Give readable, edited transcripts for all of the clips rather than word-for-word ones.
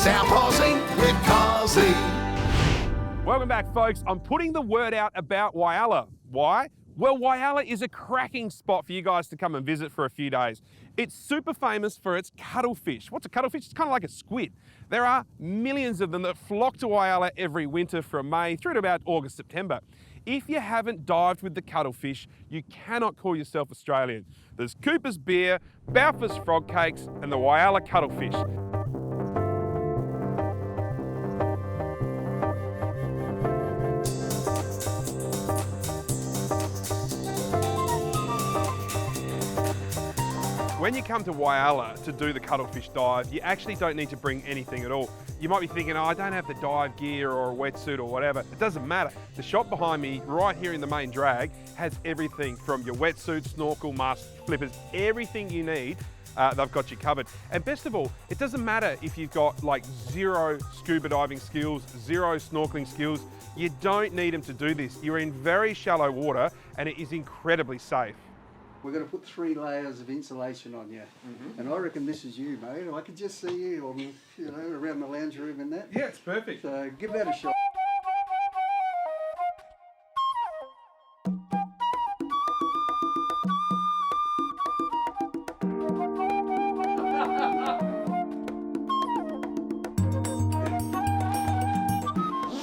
South Aussie with Carsey. Welcome back, folks. I'm putting the word out about Whyalla. Why? Well, Whyalla is a cracking spot for you guys to come and visit for a few days. It's super famous for its cuttlefish. What's a cuttlefish? It's kind of like a squid. There are millions of them that flock to Whyalla every winter from May through to about August, September. If you haven't dived with the cuttlefish, you cannot call yourself Australian. There's Cooper's beer, Balfour's frog cakes, and the Whyalla cuttlefish. When you come to Whyalla to do the cuttlefish dive, you actually don't need to bring anything at all. You might be thinking, oh, I don't have the dive gear or a wetsuit or whatever. It doesn't matter. The shop behind me, right here in the main drag, has everything from your wetsuit, snorkel, mask, flippers, everything you need. They've got you covered. And best of all, it doesn't matter if you've got like zero scuba diving skills, zero snorkeling skills. You don't need them to do this. You're in very shallow water and it is incredibly safe. We're going to put 3 layers of insulation on you. And I reckon this is you, mate. I can just see you on, around the lounge room and that. Yeah, it's perfect. So give that a shot.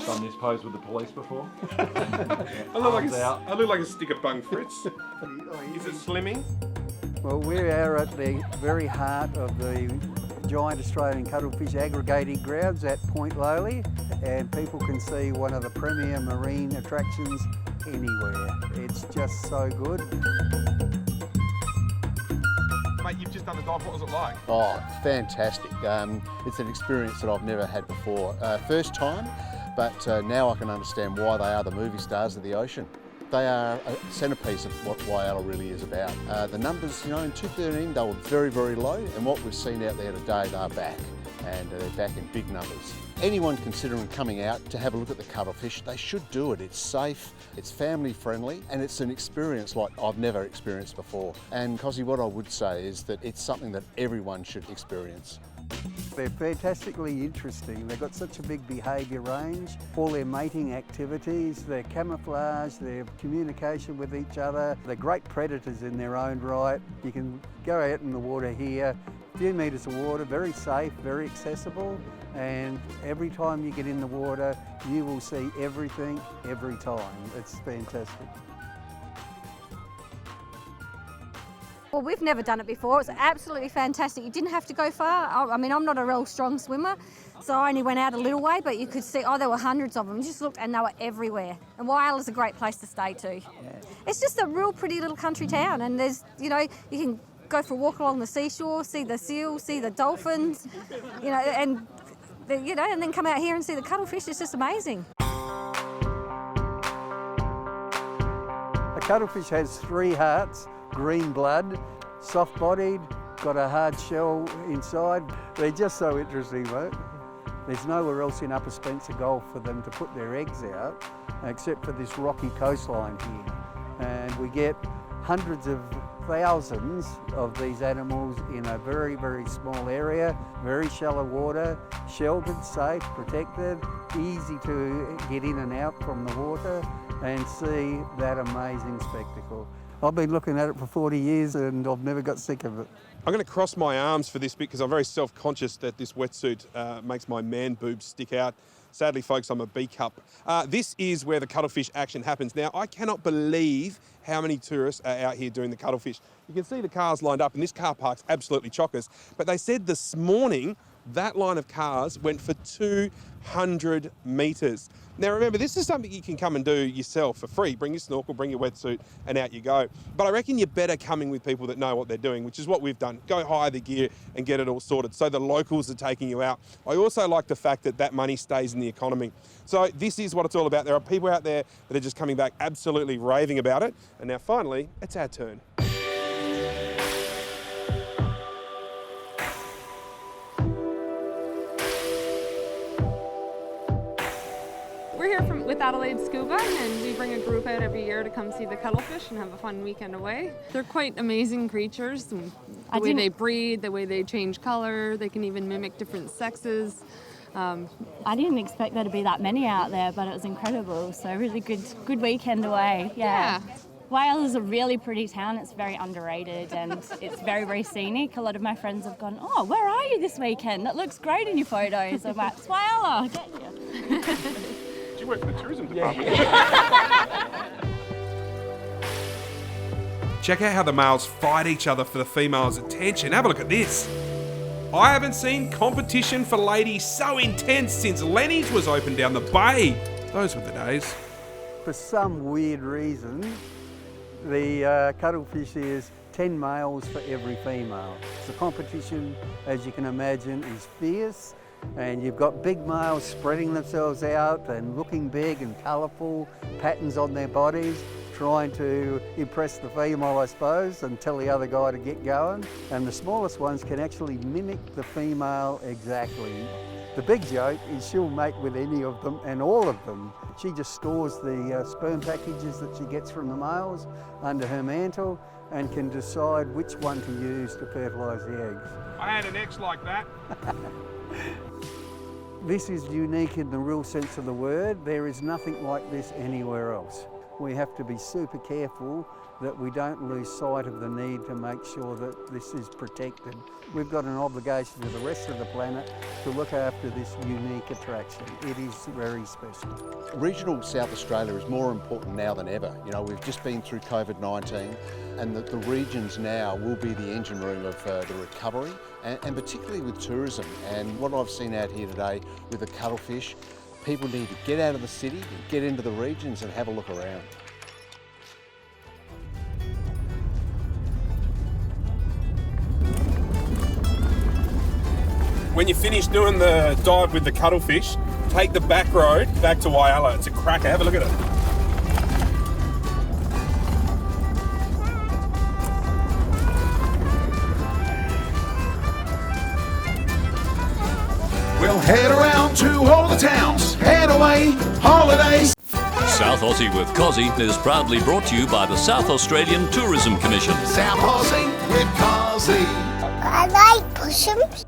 Done this pose with the police before. I look like a stick of bung Fritz. Is it slimming? Well, we are at the very heart of the giant Australian cuttlefish aggregating grounds at Point Lowly, and people can see one of the premier marine attractions anywhere. It's just so good. Mate, you've just done the dive. What was it like? Oh, fantastic. It's an experience that I've never had before. First time, but now I can understand why they are the movie stars of the ocean. They are a centrepiece of what Whyalla really is about. The numbers, in 2013, they were very, very low, and what we've seen out there today, they're back, and they're back in big numbers. Anyone considering coming out to have a look at the cuttlefish, they should do it. It's safe, it's family friendly, and it's an experience like I've never experienced before. And Cosy, what I would say is that it's something that everyone should experience. They're fantastically interesting. They've got such a big behaviour range, all their mating activities, their camouflage, their communication with each other. They're great predators in their own right. You can go out in the water here, a few metres of water, very safe, very accessible, and every time you get in the water, you will see everything, every time. It's fantastic. Well, we've never done it before. It's absolutely fantastic. You didn't have to go far. I mean, I'm not a real strong swimmer, so I only went out a little way, but you could see, there were hundreds of them. You just looked and they were everywhere. And Whyalla's a great place to stay too. Yeah. It's just a real pretty little country town, and there's, you can go for a walk along the seashore, see the seals, see the dolphins, and then come out here and see the cuttlefish. It's just amazing. A cuttlefish has 3 hearts. Green blood, soft-bodied, got a hard shell inside. They're just so interesting, mate. There's nowhere else in Upper Spencer Gulf for them to put their eggs out, except for this rocky coastline here. And we get hundreds of thousands of these animals in a very, very small area, very shallow water, sheltered, safe, protected, easy to get in and out from the water and see that amazing spectacle. I've been looking at it for 40 years and I've never got sick of it. I'm going to cross my arms for this bit because I'm very self-conscious that this wetsuit makes my man boobs stick out. Sadly, folks, I'm a B cup. This is where the cuttlefish action happens. Now, I cannot believe how many tourists are out here doing the cuttlefish. You can see the cars lined up and this car park's absolutely chockers. But they said this morning that line of cars went for 200 metres. Now remember, this is something you can come and do yourself for free. Bring your snorkel, bring your wetsuit, and out you go. But I reckon you're better coming with people that know what they're doing, which is what we've done. Go hire the gear and get it all sorted. So the locals are taking you out. I also like the fact that that money stays in the economy. So this is what it's all about. There are people out there that are just coming back absolutely raving about it. And now finally, it's our turn. We're here with Adelaide Scuba, and we bring a group out every year to come see the cuttlefish and have a fun weekend away. They're quite amazing creatures. The way they breed, the way they change color, they can even mimic different sexes. I didn't expect there to be that many out there, but it was incredible. So really good weekend away. Yeah. Whyalla is a really pretty town. It's very underrated and it's very, very scenic. A lot of my friends have gone, oh, where are you this weekend? That looks great in your photos. I'm like, it's Whyalla, get you. Do you work for the tourism department? Check out how the males fight each other for the females' attention. Have a look at this. I haven't seen competition for ladies so intense since Lenny's was open down the bay. Those were the days. For some weird reason, the cuttlefish is 10 males for every female. The competition, as you can imagine, is fierce, and you've got big males spreading themselves out and looking big and colourful, patterns on their bodies, trying to impress the female, I suppose, and tell the other guy to get going. And the smallest ones can actually mimic the female exactly. The big joke is she'll mate with any of them and all of them. She just stores the sperm packages that she gets from the males under her mantle and can decide which one to use to fertilise the eggs. I had an ex like that. This is unique in the real sense of the word. There is nothing like this anywhere else. We have to be super careful that we don't lose sight of the need to make sure that this is protected. We've got an obligation to the rest of the planet to look after this unique attraction. It is very special. Regional South Australia is more important now than ever. You know, we've just been through COVID-19 and the regions now will be the engine room of the recovery and particularly with tourism. And what I've seen out here today with the cuttlefish, people need to get out of the city, get into the regions and have a look around. When you finish doing the dive with the cuttlefish, take the back road back to Whyalla. It's a cracker. Have a look at it. We'll head around to all the towns, head away, holidays. South Aussie with Cozzy is proudly brought to you by the South Australian Tourism Commission. South Aussie with Cozzy. I like possums.